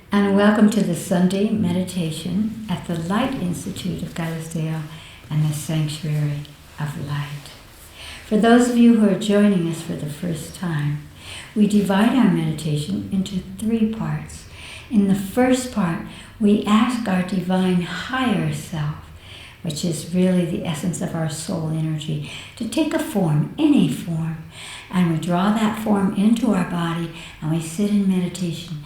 and welcome to the Sunday meditation at the Light Institute of Galisteo and the Sanctuary of Light. For those of you who are joining us for the first time, we divide our meditation into 3 parts. In the first part, we ask our divine higher self, which is really the essence of our soul energy, to take a form, any form, and we draw that form into our body and we sit in meditation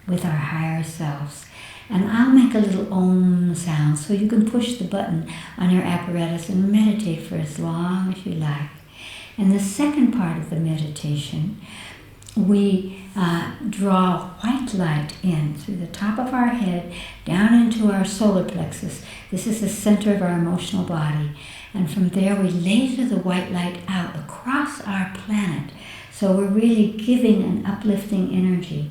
with our higher selves. And I'll make a little Om sound so you can push the button on your apparatus and meditate for as long as you like. In the second part of the meditation, we draw white light in through the top of our head, down into our solar plexus. This is the center of our emotional body. And from there we laser the white light out across our planet. So we're really giving an uplifting energy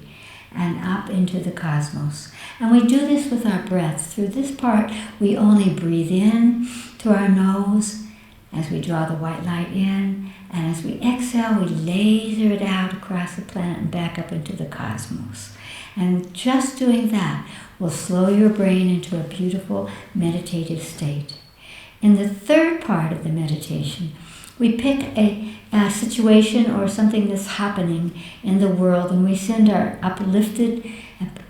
and up into the cosmos. And we do this with our breath. Through this part, we only breathe in to our nose as we draw the white light in, and as we exhale, we laser it out across the planet and back up into the cosmos. And just doing that will slow your brain into a beautiful meditative state. In the third part of the meditation, we pick a situation or something that's happening in the world, and we send our uplifted,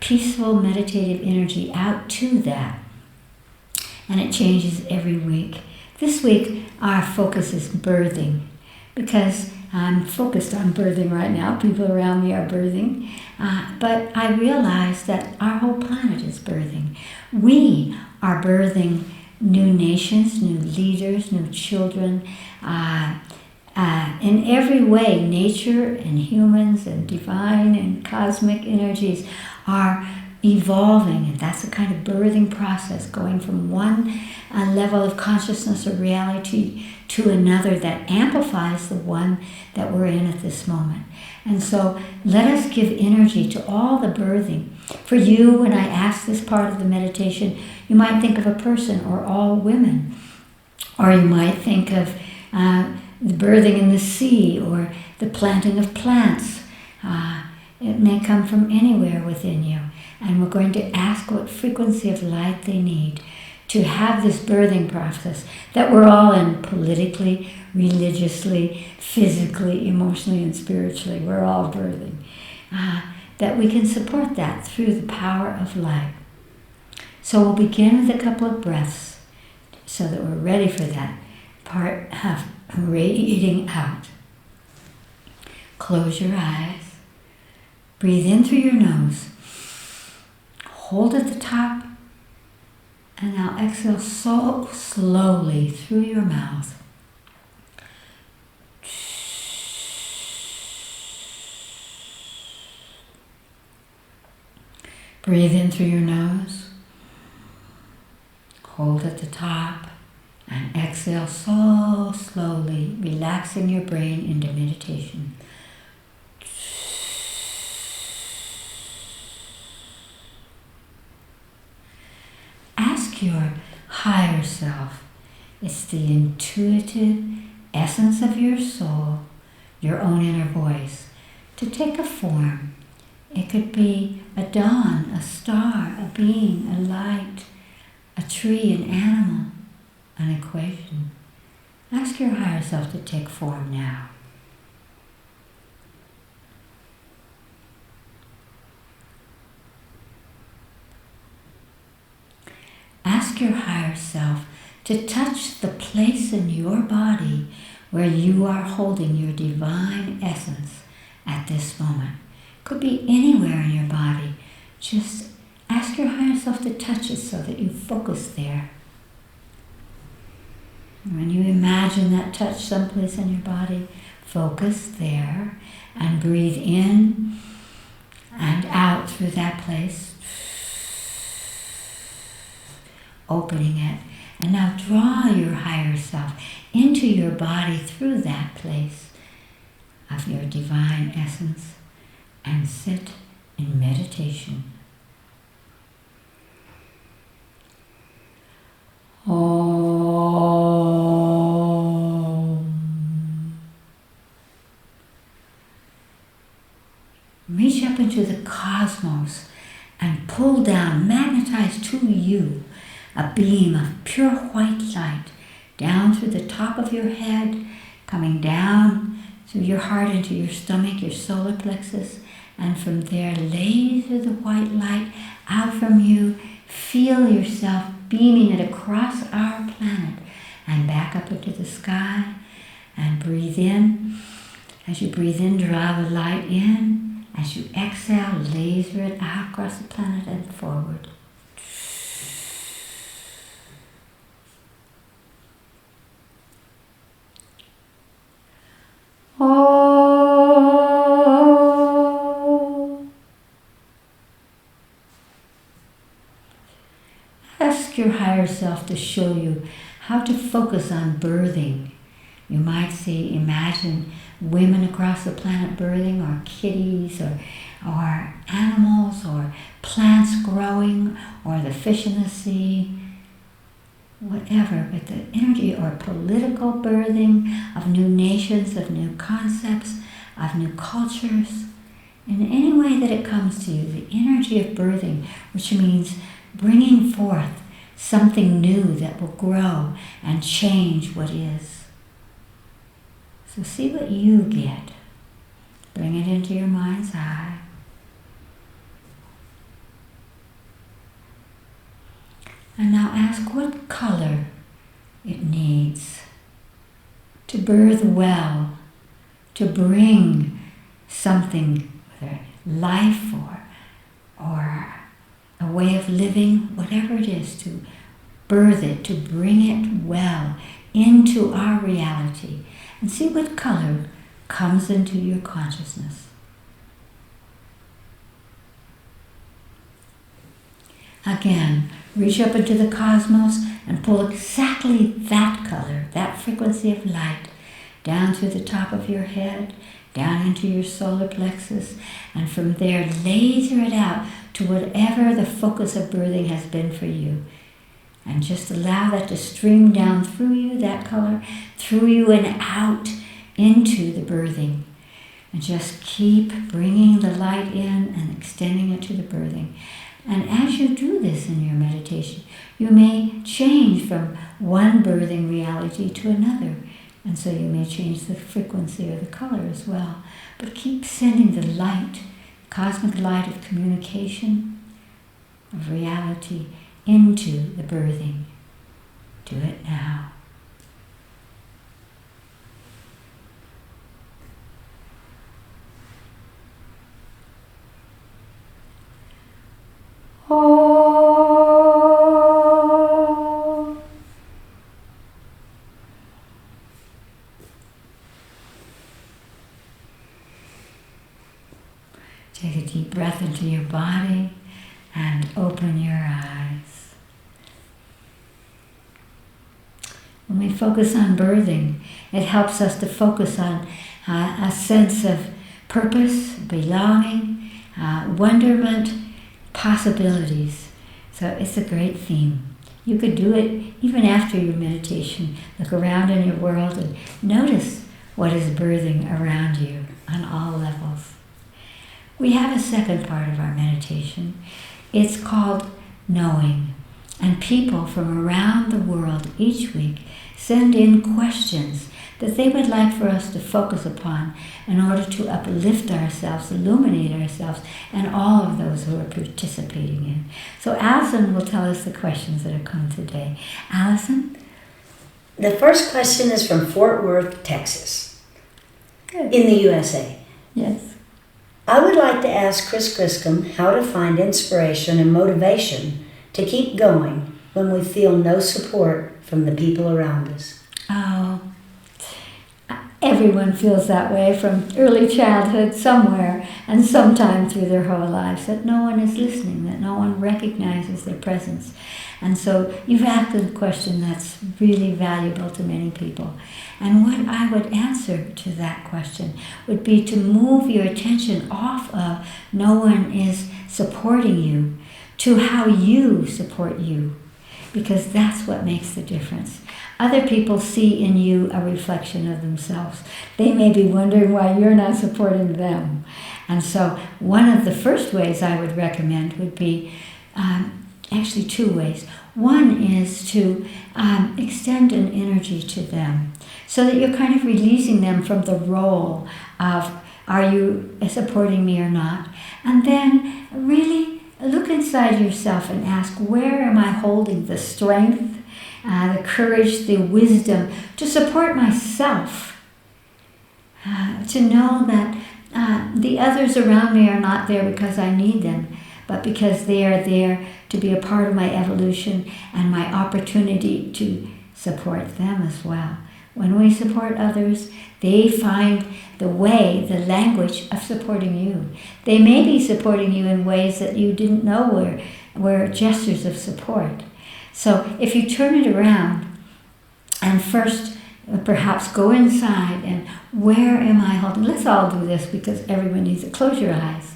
peaceful, meditative energy out to that. And it changes every week. This week, our focus is birthing, because I'm focused on birthing right now. People around me are birthing. But I realize that our whole planet is birthing. We are birthing new nations, new leaders, new children. In every way, nature and humans and divine and cosmic energies are evolving, and that's a kind of birthing process, going from one level of consciousness or reality to another that amplifies the one that we're in at this moment. And so let us give energy to all the birthing. For you, when I ask this part of the meditation, you might think of a person or all women, or you might think of the birthing in the sea or the planting of plants. It may come from anywhere within you. And we're going to ask what frequency of light they need to have this birthing process that we're all in politically, religiously, physically, emotionally, and spiritually. We're all birthing. That we can support that through the power of light. So we'll begin with a couple of breaths so that we're ready for that part of radiating out. Close your eyes. Breathe in through your nose. Hold at the top, and now exhale so slowly through your mouth. Breathe in through your nose, hold at the top, and exhale so slowly, relaxing your brain into meditation. Your higher self. It's the intuitive essence of your soul, your own inner voice, to take a form. It could be a dawn, a star, a being, a light, a tree, an animal, an equation. Ask your higher self to take form now. Ask your higher self to touch the place in your body where you are holding your divine essence at this moment. Could be anywhere in your body. Just ask your higher self to touch it so that you focus there. And when you imagine that touch someplace in your body, focus there and breathe in and out through that place. Opening it, and now draw your higher self into your body through that place of your divine essence and sit in meditation. Reach up into the cosmos and pull down, magnetize to you a beam of pure white light down through the top of your head, coming down through your heart into your stomach, your solar plexus, and from there laser the white light out from you. Feel yourself beaming it across our planet and back up into the sky, and breathe in. As you breathe in, draw the light in. As you exhale, laser it out across the planet and forward. Oh. Ask your higher self to show you how to focus on birthing. You might imagine women across the planet birthing, or kitties, or animals, or plants growing, or the fish in the sea, whatever. But the energy, or political birthing of new nations, of new concepts, of new cultures, in any way that it comes to you, the energy of birthing, which means bringing forth something new that will grow and change what is. So see what you get. Bring it into your mind's eye. And now ask what color it needs to birth well, to bring something, whether life or a way of living, whatever it is, to birth it, to bring it well into our reality. And see what color comes into your consciousness. Again, reach up into the cosmos and pull exactly that color, that frequency of light, down through the top of your head, down into your solar plexus, and from there laser it out to whatever the focus of birthing has been for you. And just allow that to stream down through you, that color, through you and out into the birthing. And just keep bringing the light in and extending it to the birthing. And as you do this in your meditation, you may change from one birthing reality to another. And so you may change the frequency or the color as well. But keep sending the light, cosmic light of communication, of reality, into the birthing. Do it now. Oh. Take a deep breath into your body and open your eyes. When we focus on birthing, it helps us to focus on a sense of purpose, belonging, wonderment, possibilities. So it's a great theme. You could do it even after your meditation. Look around in your world and notice what is birthing around you on all levels. We have a second part of our meditation. It's called knowing. And people from around the world each week send in questions that they would like for us to focus upon in order to uplift ourselves, illuminate ourselves, and all of those who are participating in. So Allison will tell us the questions that have come today. Allison? The first question is from Fort Worth, Texas, Good. in the U.S.A. Yes. I would like to ask Chris Griscom how to find inspiration and motivation to keep going when we feel no support from the people around us. Oh, everyone feels that way from early childhood somewhere and sometime through their whole lives, that no one is listening, that no one recognizes their presence. And so you've asked a question that's really valuable to many people. And what I would answer to that question would be to move your attention off of no one is supporting you to how you support you, because that's what makes the difference. Other people see in you a reflection of themselves. They may be wondering why you're not supporting them. And so one of the first ways I would recommend would be, actually two ways. One is to extend an energy to them so that you're kind of releasing them from the role of, are you supporting me or not? And then really look inside yourself and ask, where am I holding the strength, the courage, the wisdom to support myself? To know that the others around me are not there because I need them, but because they are there to be a part of my evolution and my opportunity to support them as well. When we support others, they find the way, the language of supporting you. They may be supporting you in ways that you didn't know were gestures of support. So if you turn it around and first perhaps go inside and where am I holding? Let's all do this because everyone needs it. Close your eyes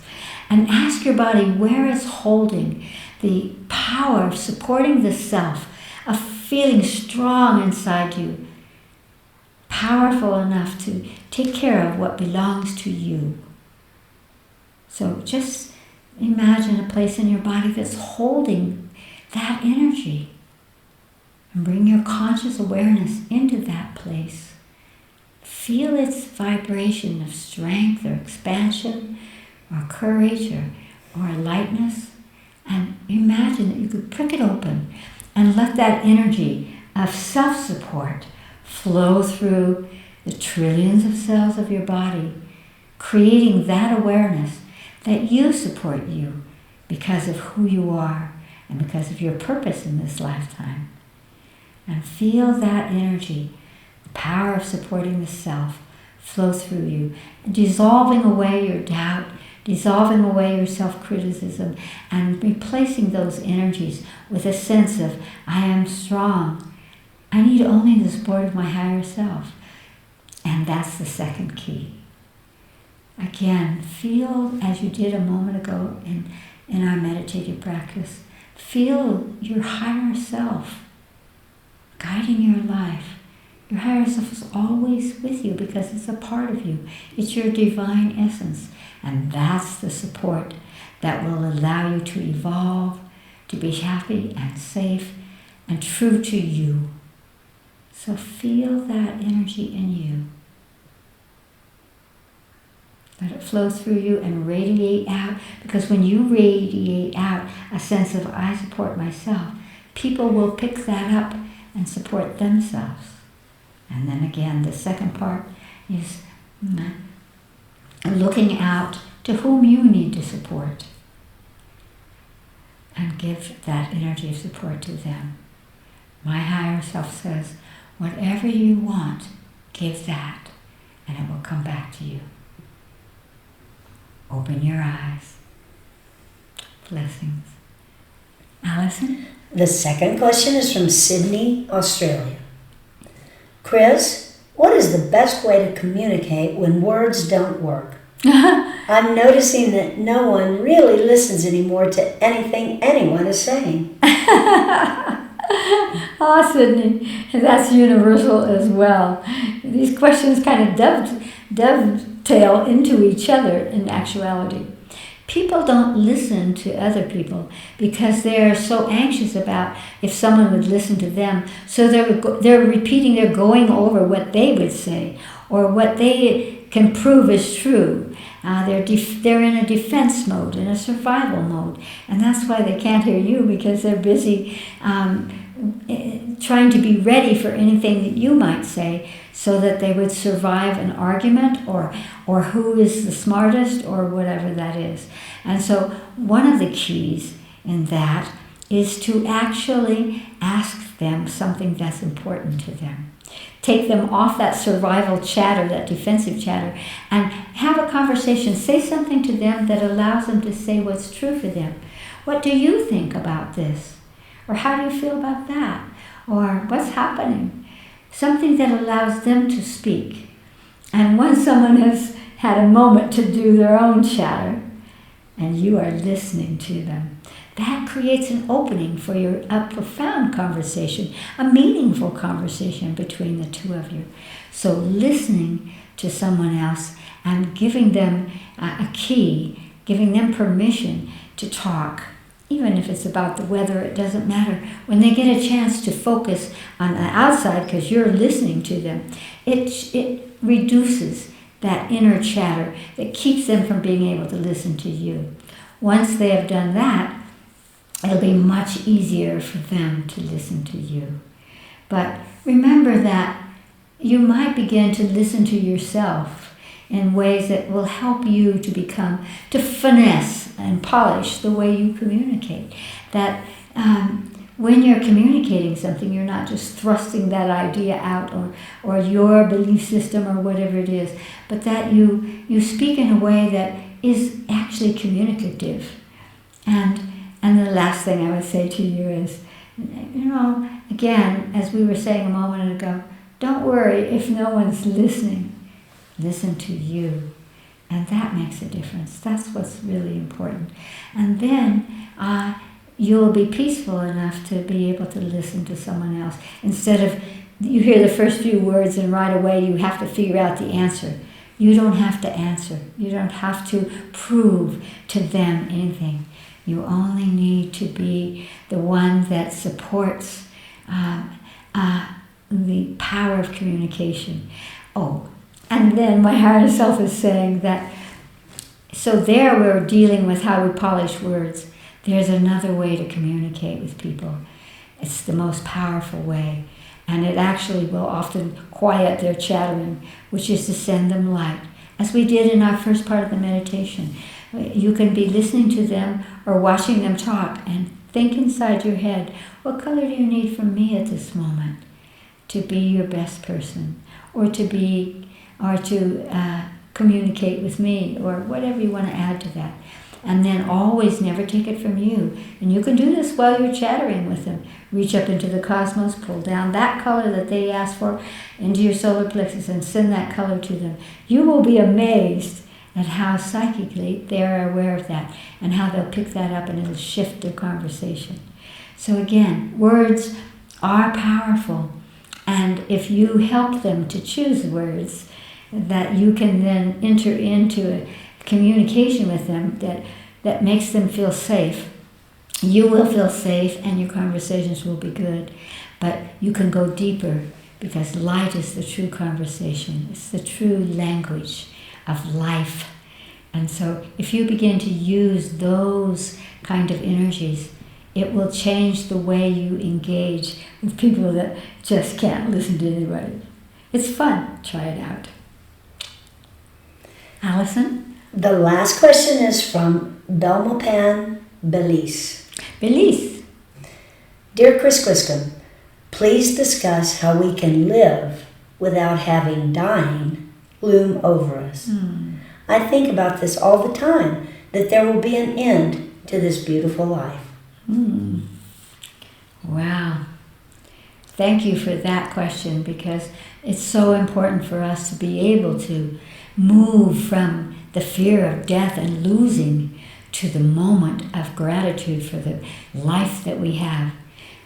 and ask your body where it's holding the power of supporting the self, of feeling strong inside you, powerful enough to take care of what belongs to you. So just imagine a place in your body that's holding that energy. And bring your conscious awareness into that place. Feel its vibration of strength or expansion or courage or lightness. And imagine that you could prick it open and let that energy of self-support flow through the trillions of cells of your body, creating that awareness that you support you because of who you are and because of your purpose in this lifetime. And feel that energy, the power of supporting the self, flow through you, dissolving away your doubt, dissolving away your self-criticism, and replacing those energies with a sense of, I am strong. I need only the support of my higher self. And that's the second key. Again, feel as you did a moment ago in our meditative practice, feel your higher self guiding your life. Your higher self is always with you because it's a part of you. It's your divine essence. And that's the support that will allow you to evolve, to be happy and safe and true to you. So feel that energy in you. Let it flow through you and radiate out, because when you radiate out a sense of I support myself, people will pick that up and support themselves. And then again, the second part is looking out to whom you need to support and give that energy of support to them. My higher self says, whatever you want, give that, and it will come back to you. Open your eyes. Blessings. Allison? The second question is from Sydney, Australia. Chris, what is the best way to communicate when words don't work? I'm noticing that no one really listens anymore to anything anyone is saying. Sydney, that's universal as well. These questions kind of dovetail into each other in actuality. People don't listen to other people because they're so anxious about if someone would listen to them. So they're repeating, they're going over what they would say or what they can prove is true. They're in a defense mode, in a survival mode. And that's why they can't hear you, because they're busy trying to be ready for anything that you might say so that they would survive an argument or who is the smartest or whatever that is. And so one of the keys in that is to actually ask them something that's important to them. Take them off that survival chatter, that defensive chatter, and have a conversation. Say something to them that allows them to say what's true for them. What do you think about this? Or how do you feel about that? Or what's happening? Something that allows them to speak. And once someone has had a moment to do their own chatter, and you are listening to them, that creates an opening for a profound conversation, a meaningful conversation between the two of you. So listening to someone else and giving them a key, giving them permission to talk. Even if it's about the weather, it doesn't matter. When they get a chance to focus on the outside because you're listening to them, it reduces that inner chatter that keeps them from being able to listen to you. Once they have done that, it'll be much easier for them to listen to you. But remember that you might begin to listen to yourself in ways that will help you to finesse and polish the way you communicate. That when you're communicating something, you're not just thrusting that idea out or your belief system or whatever it is, but that you speak in a way that is actually communicative. And the last thing I would say to you is, again, as we were saying a moment ago, don't worry if no one's listening. Listen to you. And that makes a difference. That's what's really important. And then you'll be peaceful enough to be able to listen to someone else. Instead of you hear the first few words and right away you have to figure out the answer. You don't have to answer. You don't have to prove to them anything. You only need to be the one that supports the power of communication. Oh, and then my higher self is saying that, so there we're dealing with how we polish words. There's another way to communicate with people. It's the most powerful way. And it actually will often quiet their chattering, which is to send them light. As we did in our first part of the meditation. You can be listening to them or watching them talk and think inside your head, what color do you need from me at this moment to be your best person, or to communicate with me, or whatever you want to add to that. And then always never take it from you. And you can do this while you're chattering with them. Reach up into the cosmos, pull down that color that they asked for into your solar plexus and send that color to them. You will be amazed at how psychically they're aware of that and how they'll pick that up and it'll shift their conversation. So again, words are powerful. And if you help them to choose words that you can then enter into a communication with them that makes them feel safe, you will feel safe and your conversations will be good. But you can go deeper because light is the true conversation. It's the true language of life. And so if you begin to use those kind of energies, it will change the way you engage with people that just can't listen to anybody. It's fun. Try it out. Allison? The last question is from Belmopan, Beliz. Beliz. Dear Chris Griscom, please discuss how we can live without having dying loom over us. I think about this all the time, that there will be an end to this beautiful life. Wow. Thank you for that question, because it's so important for us to be able to move from the fear of death and losing to the moment of gratitude for the life that we have.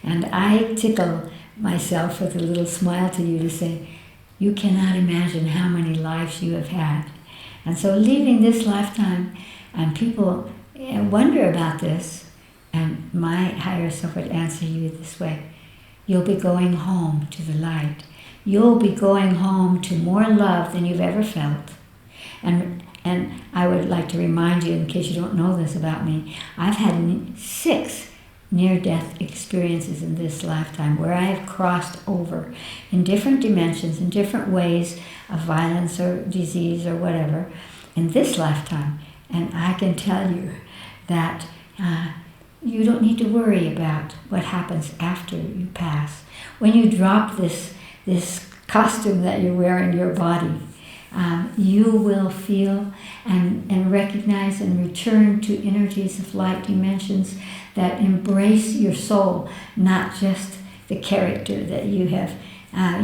And I tickle myself with a little smile to you to say, you cannot imagine how many lives you have had. And so leaving this lifetime, and people wonder about this, and my higher self would answer you this way. You'll be going home to the light. You'll be going home to more love than you've ever felt. And I would like to remind you, in case you don't know this about me, I've had 6 near-death experiences in this lifetime where I have crossed over in different dimensions, in different ways of violence or disease or whatever in this lifetime. And I can tell you that you don't need to worry about what happens after you pass. When you drop this costume that you're wearing your body, you will feel and recognize and return to energies of light dimensions that embrace your soul, not just the character that you have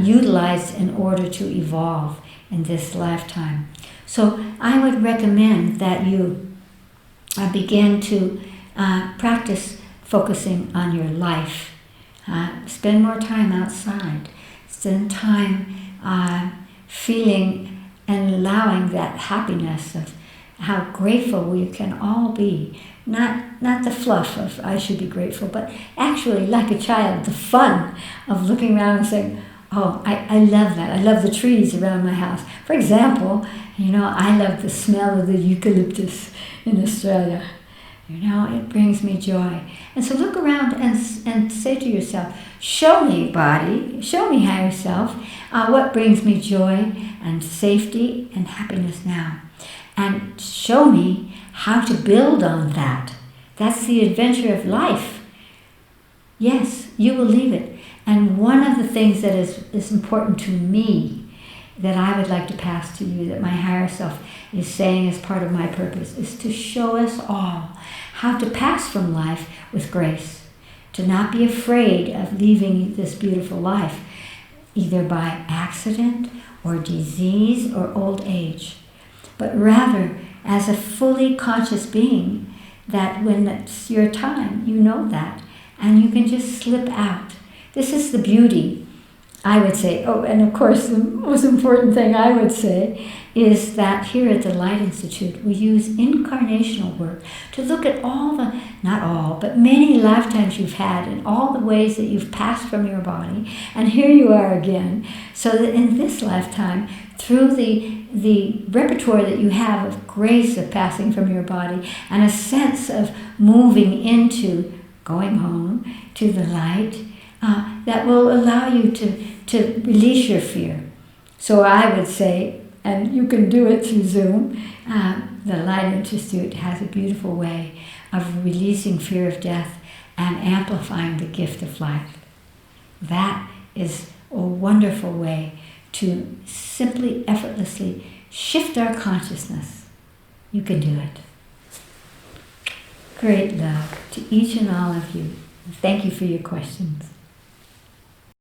utilized in order to evolve in this lifetime. So I would recommend that you begin to practice focusing on your life. Spend more time outside. Spend time feeling and allowing that happiness of how grateful we can all be. Not the fluff of I should be grateful, but actually, like a child, the fun of looking around and saying, oh, I love that. I love the trees around my house. For example, I love the smell of the eucalyptus in Australia. It brings me joy. And so look around and say to yourself, show me, body, show me higher self, what brings me joy and safety and happiness now. And show me how to build on that. That's the adventure of life. Yes, you will leave it. And one of the things that is important to me that I would like to pass to you, that my higher self is saying as part of my purpose, is to show us all how to pass from life with grace, to not be afraid of leaving this beautiful life, either by accident or disease or old age, but rather as a fully conscious being, that when it's your time, you know that, and you can just slip out. This is the beauty, I would say. Oh, and of course, the most important thing I would say is that here at the Light Institute, we use incarnational work to look at all the, not all, but many lifetimes you've had and all the ways that you've passed from your body. And here you are again. So that in this lifetime, through the repertoire that you have of grace of passing from your body and a sense of moving into going home to the light, that will allow you to release your fear. So I would say, and you can do it through Zoom, the Light Institute has a beautiful way of releasing fear of death and amplifying the gift of life. That is a wonderful way to simply, effortlessly shift our consciousness. You can do it. Great love to each and all of you. Thank you for your questions.